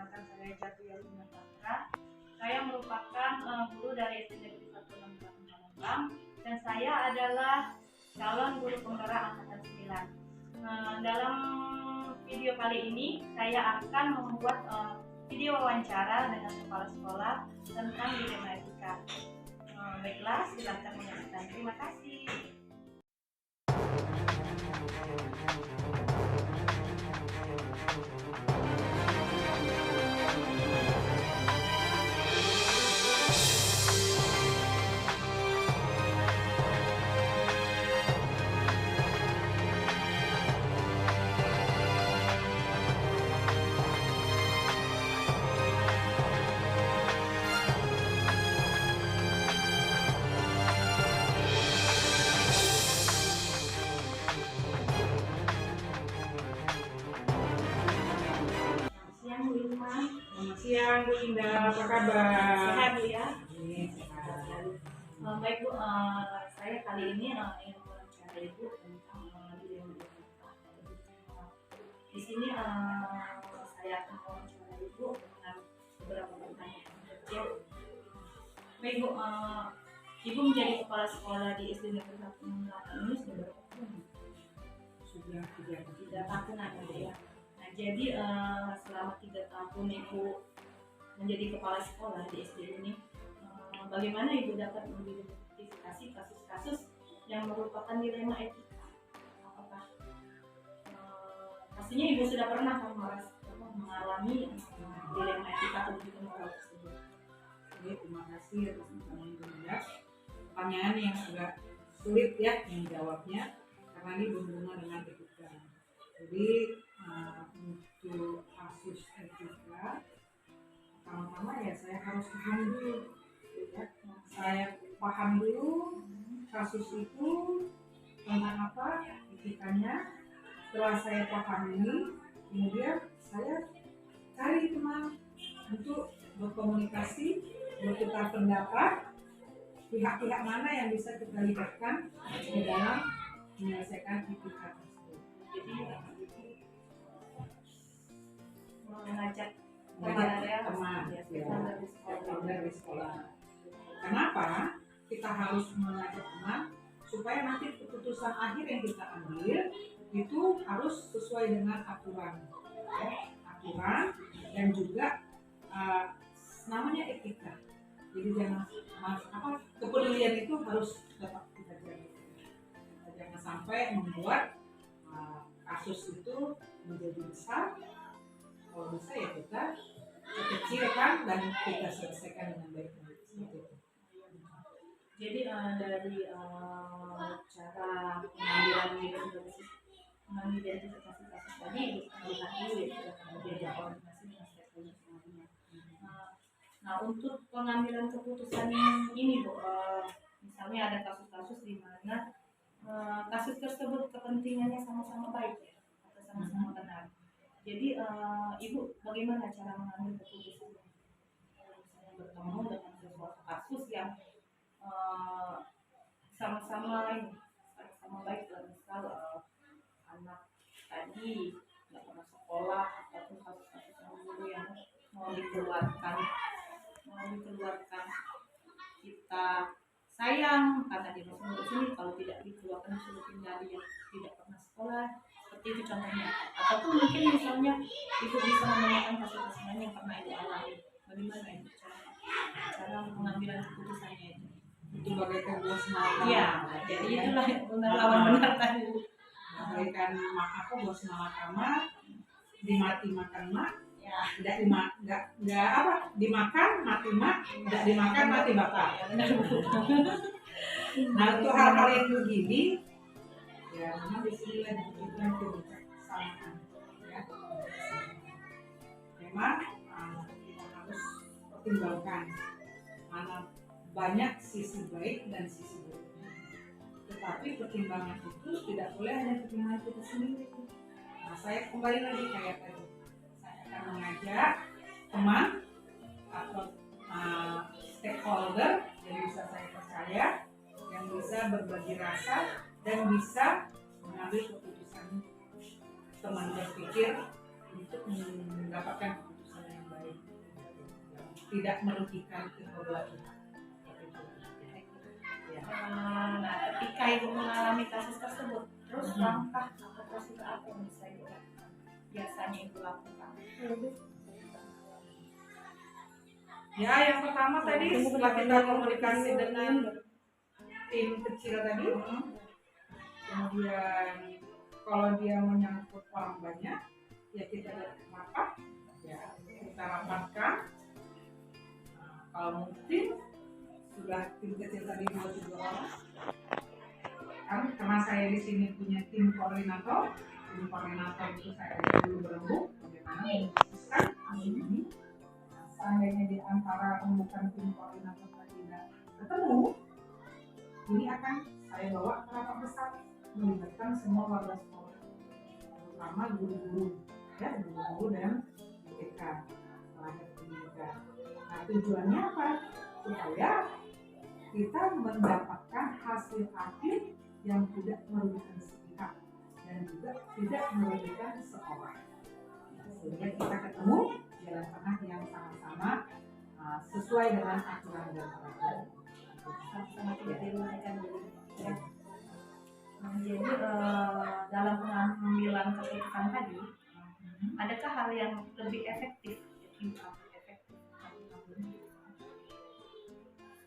perkenalkan, saya Jatuh Yalina Patra. Saya merupakan guru dari SD Negeri 1 Palembang dan saya adalah calon guru penggerak angkatan 9. Dalam video kali ini saya akan membuat video wawancara dengan kepala sekolah tentang dilema etika. Baiklah, silakan menyaksikan. Terima kasih. Selamat siang Bu Indah, apa kabar? Sehat Bu ya? Sehat. Baik Bu, saya kali ini ingin wawancara Ibu tentang dilema etika. Di sini saya akan wawancara Ibu dengan beberapa pertanyaan kecil. Baik Bu, Ibu menjadi kepala sekolah di SD Negeri 1 ini sudah berapa tahun? Sudah 3 tahunan ya. Nah, jadi selama 3 tahun Ibu menjadi kepala sekolah di SD ini, bagaimana Ibu dapat mengidentifikasi kasus-kasus yang merupakan dilema etika? Apakah pastinya Ibu sudah pernah mengalami dilema etika atau juga moral tersebut? Oke, terima kasih atas pertanyaan Bu Indah. Pertanyaan yang agak sulit ya menjawabnya karena ini berhubungan dengan etika. Jadi untuk kasus etika, pertama-tama ya saya harus paham dulu ya. Saya paham dulu kasus itu tentang apa etikanya. Setelah saya pahami, kemudian saya cari teman untuk berkomunikasi, bertukar pendapat, pihak-pihak mana yang bisa kita libatkan di dalam menyelesaikan etika tersebut. Jadi mengajak teman dari sekolah. Kenapa kita harus mengajak teman? Supaya nanti keputusan akhir yang kita ambil itu harus sesuai dengan aturan, ya, aturan dan juga namanya etika. Jadi jangan kepedulian itu harus tetap kita jaga. Jangan sampai membuat kasus itu menjadi besar. Kalau bisa ya kita kecilkan dan kita selesaikan dengan baik. Jadi dari cara mengidentifikasi kasus tadi melihat dulu ya, kemudian koordinasi dengan stakeholder semuanya. Nah, untuk pengambilan keputusan ini Bu, misalnya ada kasus-kasus di mana kasus tersebut kepentingannya sama-sama baik ya, atau sama-sama benar. Jadi Ibu bagaimana cara mengambil keputusan? Misalnya bertemu dengan sesuatu kasus yang sama-sama baik, misal anak tadi nggak pernah sekolah ataupun kasus-kasus yang dulu yang mau dikeluarkan kita sayang karena dia masih muda sini, kalau tidak dikeluarkan disuruh tinggal dia tidak pernah sekolah, seperti itu contohnya. Ataupun mungkin misalnya Ibu bisa menemukan kasus-kasus lain yang pernah Ibu alami. Bagaimana Ibu cara mengambil keputusannya itu? Itu bagaikan buah semalam. Iya, jadi itulah lawan benar tadi. Bagaikan buah semalakama, dimati makan mak, tidak dimakan mati mak, tidak dimakan mati bapak. Nah, untuk hal-hal yang begini, ya memang disinilah dibutuhkan kebijaksanaan. Ya. Memang kita harus pertimbangkan mana banyak sisi baik dan sisi buruk. Tetapi pertimbangan itu tidak boleh hanya pertimbangan kita sendiri. Nah, saya kembali lagi kayak tadi. Saya akan mengajak teman atau stakeholder yang bisa saya percaya, yang bisa berbagi rasa dan bisa mengambil keputusan teman berpikir untuk mendapatkan keputusan yang baik. tidak merugikan kedua belah pihak. Ya. Nah, ketika ibu mengalami kasus tersebut, terus langkah atau prosedur apa yang bisa ibu lakukan? Biasanya ibu lakukan? Ya, yang pertama tadi setelah kita komunikasi dengan tim kecil tadi, kemudian kalau dia menyangkut orang banyak, ya kita rapat, ya kita rapatkan. Nah, kalau mungkin sudah tim kecil tadi 2-3 orang, kan karena saya di sini punya tim koordinator itu saya dulu berembuk bagaimana memutuskan hasil ini. Seandainya di antara rembukan tim koordinator tidak ketemu, ini akan saya bawa ke rapat besar melibatkan semua warga sekolah, terutama guru-guru, ya guru-guru dan BK, tenaga pendidikan. Nah, tujuannya apa? Supaya kita mendapatkan hasil akhir yang tidak merugikan sepihak dan juga tidak merugikan sekolah. Sehingga kita ketemu jalan tengah yang sama-sama sesuai dengan aturan dan peraturan. Sama tidak dirugikan dulu. Ya. Jadi dalam pengambilan keputusan tadi, adakah hal yang lebih efektif?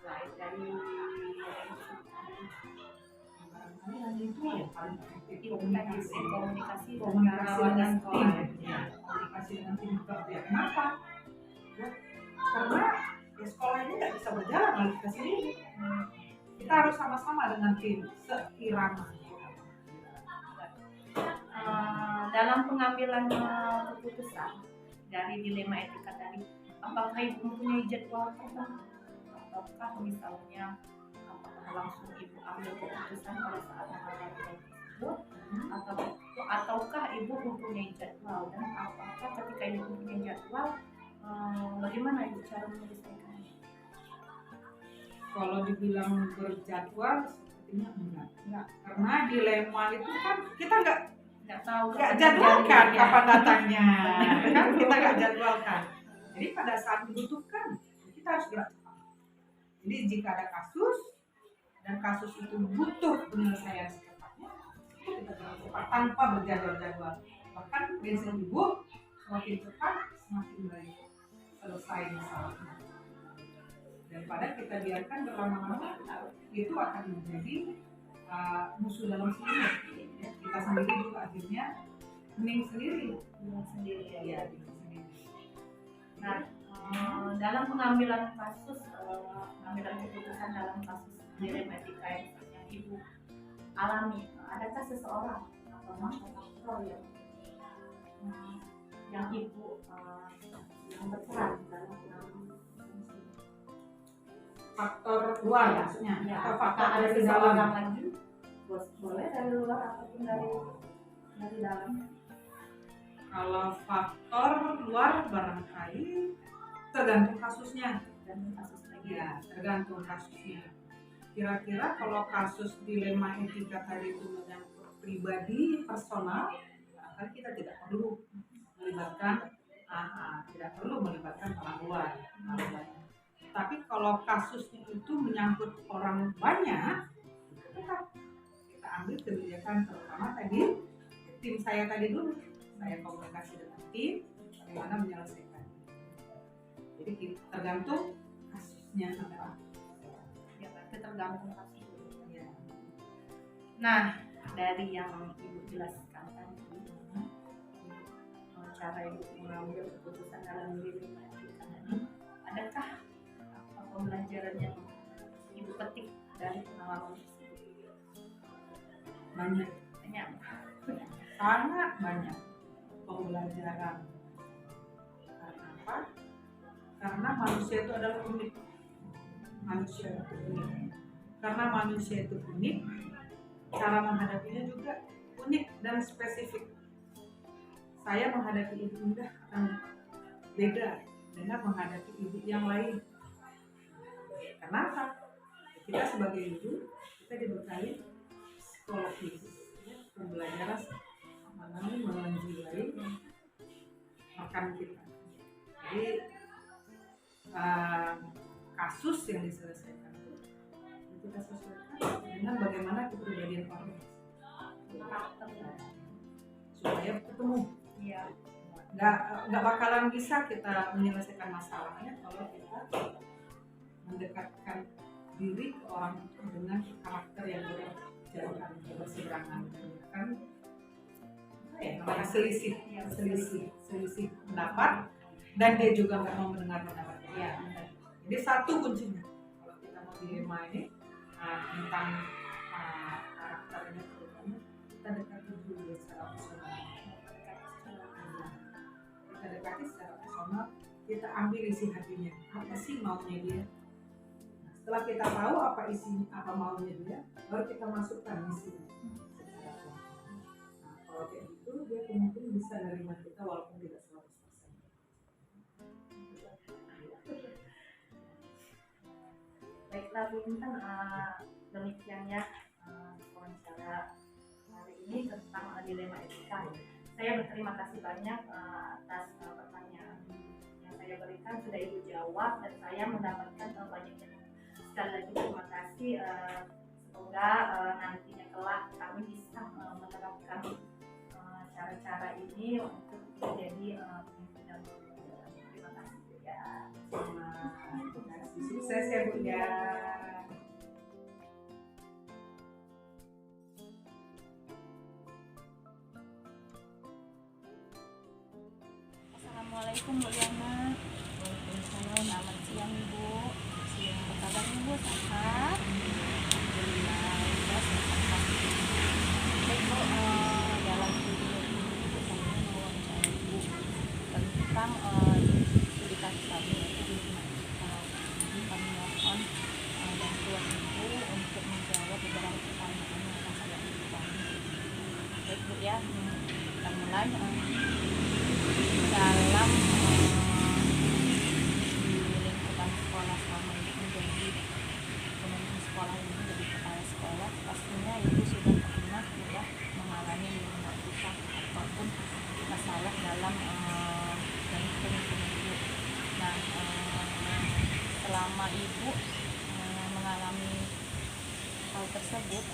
Selain dari itu yang paling efektif komunikasi dengan sekolah. Komunikasi dengan tim kerja. Kenapa? Ya, karena sekolah ini nggak bisa berjalan kalau kita sendiri. Kita harus sama-sama dengan tim seirama. Dalam pengambilan keputusan dari dilema etika tadi, apakah ibu mempunyai jadwal tertentu? Ataukah misalnya apakah langsung ibu ambil keputusan pada saat menghadapi tersebut, ataukah ibu mempunyai jadwal, dan apakah ketika ibu mempunyai jadwal, bagaimana ibu cara menyelesaikannya? Kalau dibilang berjadwal sepertinya enggak, karena dilema itu kan kita nggak jadwalkan kapan datangnya, kan kita nggak jadwalkan. Jadi pada saat dibutuhkan kita harus gerak cepat. Jadi jika ada kasus dan kasus itu butuh penyelesaian secepatnya, kita gerak cepat tanpa berjadwal-jadwal. Bahkan prinsip ibu, semakin cepat semakin baik selesai masalahnya. Daripada kita biarkan berlama-lama, itu akan menjadi musuh dalam sendiri. Ya, kita sendiri juga akhirnya mending sendiri. Ya. Nah, dalam pengambilan kasus, pengambilan keputusan dalam kasus dilema etika yang ibu alami, adakah seseorang atau faktor yang ibu yang berperan dalam pengambilan faktor luar maksudnya, ya, atau faktor ada dari dalam lagi? Boleh dari luar ataupun dari dalam. Kalau faktor luar barangkali tergantung kasusnya. Ya, tergantung kasusnya. Kira-kira kalau kasus dilema etika tadi itu menyangkut pribadi, personal, barangkali kita tidak perlu melibatkan orang luar. Tapi kalau kasusnya itu menyangkut orang banyak, tetap kita ambil kebijakan. Terutama tadi tim saya tadi dulu, saya komunikasi dengan tim bagaimana menyelesaikan. Jadi tergantung kasusnya apa. Ya, tergantung kasus. Ya. Nah, dari yang ibu jelaskan tadi, cara ibu mengambil keputusan dalam diri tadi, adakah pembelajaran yang ibu petik dari pengalaman tersebut? Banyak, sangat banyak pembelajaran. Karena apa? Karena manusia itu adalah unik. Karena manusia itu unik, cara menghadapinya juga unik dan spesifik. Saya menghadapi ibu Indah akan beda dengan menghadapi ibu yang lain. Kenapa? Kita sebagai ibu, kita dibekali psikologis, pembelajaran menjiwai makan kita. Jadi uh, kasus yang diselesaikan itu kita sesuaikan dengan bagaimana kepribadian orang supaya ketemu. Iya. Nggak bakalan bisa kita menyelesaikan masalahnya kalau kita mendekatkan diri ke orang itu dengan karakter yang berjauhan, berseberangan, kan namanya selisih pendapat, dan dia juga nggak mau mendengar pendapat dia. Jadi satu kuncinya kalau kita mau dilema ini tentang karakternya terutama, kita dekati dulu secara personal. Kita dekati secara personal, kita ambil isi hatinya, apa sih maunya dia. Nah, setelah kita tahu apa isinya, apa maunya dia, baru kita masukkan isinya. Nah, kalau kayak gitu, dia mungkin bisa menerima kita walaupun tidak 100%. Baiklah Bu Intan, demikian ya wawancara hari ini tentang dilema etika. Saya berterima kasih banyak atas pertanyaan yang saya berikan, sudah Ibu jawab dan saya mendapatkan banyak yang. Sekali lagi terima kasih, semoga nantinya kelak kami bisa menerapkan cara-cara ini untuk menjadi pimpinan. Terima kasih ya. Terima kasih, sukses ya Bu ya. Assalamualaikum Bu Yana. Waalaikumsalam. Selamat siang Ibu. Siang. Apa kabarnya Bu? Sehat? Alhamdulillah. Sehat. Baik Bu, dalam video ini saya mau wawancara Ibu tentang studi kasus kami yaitu kami mohon bantuan Ibu untuk menjawab beberapa pertanyaan yang akan saya berikan. Baik Bu ya, kita mulai. Dalam di lingkupan sekolah selama ini menjadi pemimpin sekolah ini, menjadi kepala sekolah, pastinya Ibu sudah pernah sudah mengalami dilema etika ataupun masalah dalam kepemimpinan Ibu. Nah, selama Ibu mengalami hal tersebut,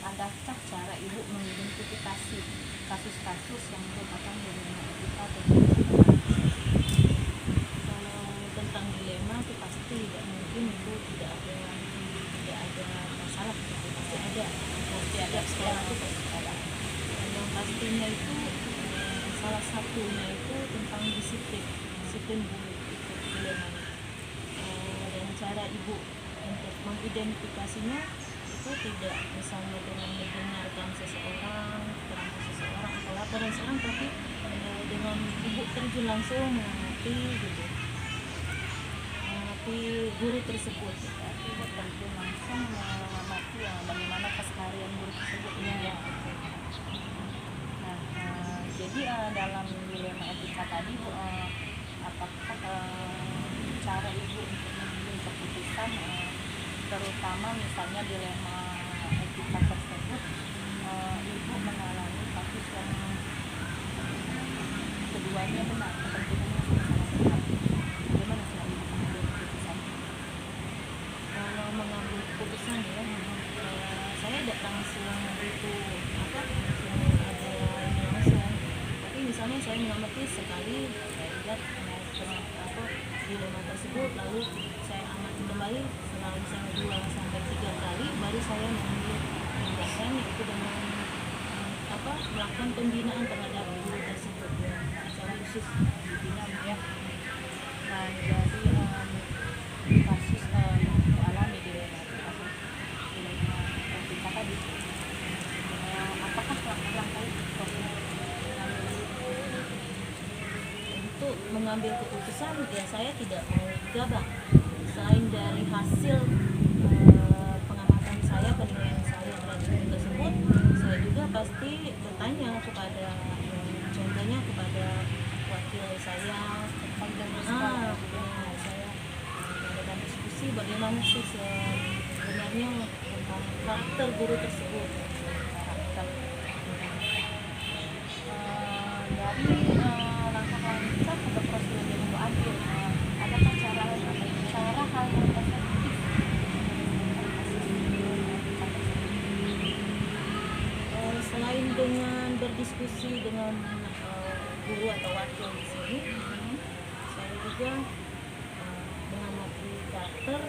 adakah cara Ibu mengidentifikasi kasus-kasus yang merupakan dilema etika? Kalau tentang dilema itu pasti tidak mungkin Ibu tidak ada masalah, pasti ada sekolah itu pasti ada. Yang pastinya itu salah satunya itu tentang disiplin guru itu dilemanya. Dan cara Ibu untuk mengidentifikasinya itu tidak misalnya dengan mendengarkan seseorang, keterangan seseorang atau laporan seseorang, tapi dengan Ibu terjun langsung mengamati gitu, mengamati guru tersebut, Ibu terjun langsung mengamati bagaimana keseharian guru tersebutnya. Nah, jadi dalam dilema etika tadi Bu, apakah cara Ibu untuk mengambil keputusan, terutama misalnya dilema etika tersebut, Ibu mengalami kasus yang keduanya benar, kepentingannya sama-sama sehat. Bagaimana sih Ibu mengambil keputusan? Kalau mengambil keputusan ya, saya tidak langsung itu tapi misalnya saya mengamati sekali, saya lihat dilema tersebut, lalu saya amati kembali setelah misalnya 2-3 kali, baru saya mengambil tindakan, yaitu dengan melakukan pembinaan terhadap guru tersebut secara khusus dibina ya. Nah, jadi kasus yang dialami dilema etika tadi, apakah langkah-langkah untuk mengambil keputusan? Ya, saya tidak mau gabah. Selain dari hasil pengamatan saya, penilaian saya terhadap guru tersebut, saya juga pasti bertanya kepada contohnya kepada wakil saya, saya melakukan diskusi bagaimana sih sebenarnya tentang karakter guru tersebut, dari langkah-langkah atau prosedur yang Ibu ambil, adakah guru atau wakil di sini. Saya juga mengamati karakter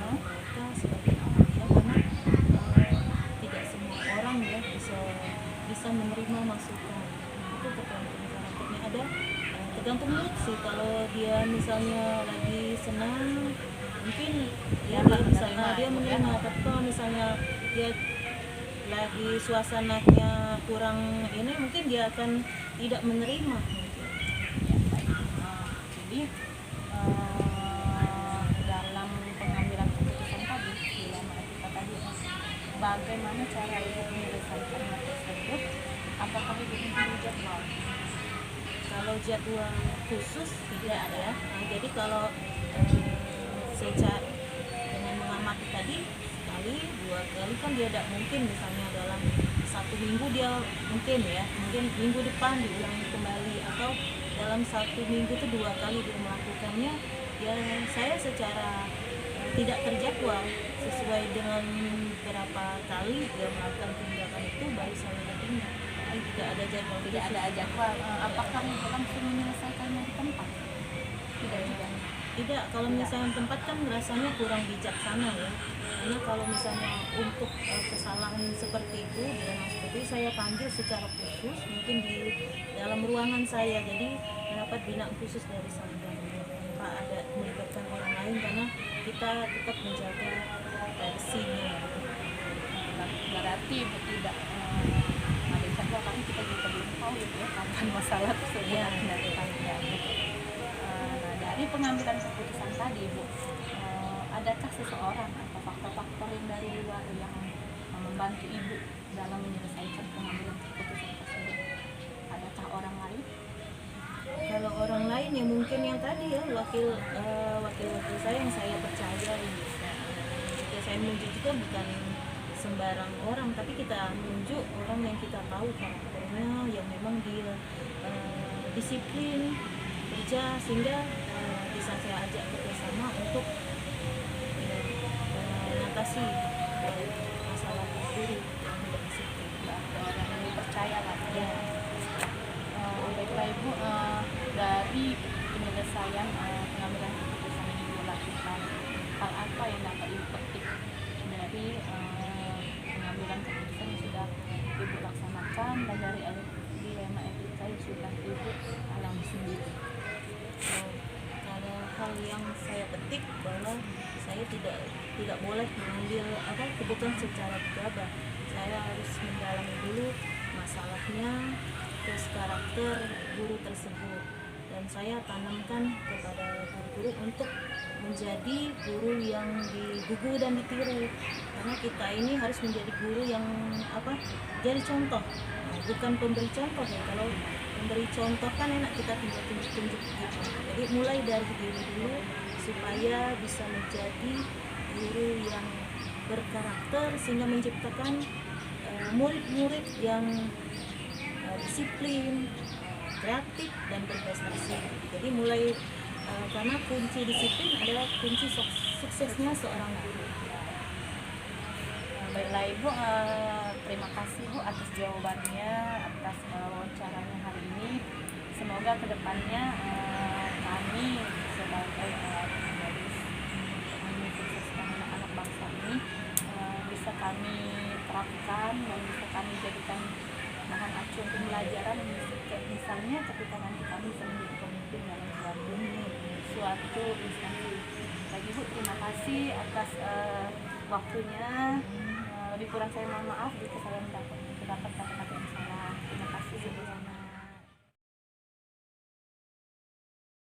mereka seperti apa ya, karena tidak semua orang ya bisa menerima masukan. Itu tergantung karakternya. Ada tergantung mood sih. Kalau dia misalnya lagi senang, mungkin ya dia menerima. Tapi kalau misalnya dia lagi suasananya kurang ini, mungkin dia akan tidak menerima. Jadi dalam pengambilan keputusan tadi, dilema etika tadi, bagaimana cara ibu menyelesaikan hal tersebut? Apakah ibu mempunyai jadwal? Kalau jadwal khusus tidak ada. Jadi kalau secara dengan mengamati tadi sekali 2 kali kan dia tidak mungkin, misalnya dalam 1 minggu dia mungkin minggu depan diulangi kembali, atau dalam 1 minggu itu 2 kali dia melakukannya. Ya saya secara tidak terjadwal sesuai dengan berapa kali dia melakukan tindakan itu baru saya ingat. Tidak ada jadwal. Tidak ada jadwal. Apakah ibu langsung menyelesaikannya di tempat? Tidak juga. Tidak, kalau misalnya tempat kan rasanya kurang bijaksana ya. Karena kalau misalnya untuk kesalahan seperti itu, seperti itu saya panggil secara khusus, mungkin di dalam ruangan saya. Jadi mendapat binaan khusus dari saya tanpa ada melibatkan orang lain, karena kita tetap menjaga privasinya. Berarti ibu tidak ada jadwal, karena kita juga belum tahu gitu ya kapan masalah tersebut dari panjang. Nah, dari pengambilan keputusan tadi ibu, adakah seseorang atau faktor-faktor yang dari luar yang membantu ibu dalam menyelesaikan pengambilan keputusan tersebut? Adakah orang lain? Kalau orang lain ya mungkin yang tadi ya wakil saya yang saya percayai. Jika saya menunjuk juga bukan sembarang orang, tapi kita menunjuk orang yang kita tahu karakternya, yang memang dia disiplin kerja, sehingga bisa saya ajak kerjasama untuk mengatasi masalah guru yang tidak disiplin. Orang yang dipercaya lah Ya. Baiklah ibu, dari penyelesaian pengambilan keputusan yang ibu lakukan, hal apa yang dapat ibu petik dari pengambilan keputusan yang sudah ibu laksanakan dan dari dilema etika yang sudah ibu alami sendiri? Kalau hal yang saya petik bahwa saya tidak boleh mengambil keputusan secara gegabah. Saya harus mendalami dulu masalahnya, terus karakter guru tersebut, dan saya tanamkan kepada guru untuk menjadi guru yang digugu dan ditiru, karena kita ini harus menjadi guru yang jadi contoh, bukan pemberi contoh ya. Kalau memberi contoh kan enak, kita tinggal tunjuk-tunjuk gitu. Jadi mulai dari diri dulu supaya bisa menjadi guru yang berkarakter, sehingga menciptakan murid-murid yang disiplin, kreatif, dan berprestasi. Jadi mulai karena kunci disiplin adalah kunci suksesnya seorang guru. Baiklah ibu, terima kasih bu atas jawabannya, atas wawancaranya hari ini. Semoga kedepannya kami sebagai penulis mensukseskan anak-anak bangsa ini bisa kami terapkan dan bisa kami jadikan bahan acuan pembelajaran, misalnya ketika nanti kami bisa menjadi pemimpin dalam suatu instansi. Bagi ibu, terima kasih atas waktunya. Lebih kurang saya mohon maaf jika saya mendapat kata-kata yang salah. Terima kasih sebelumnya.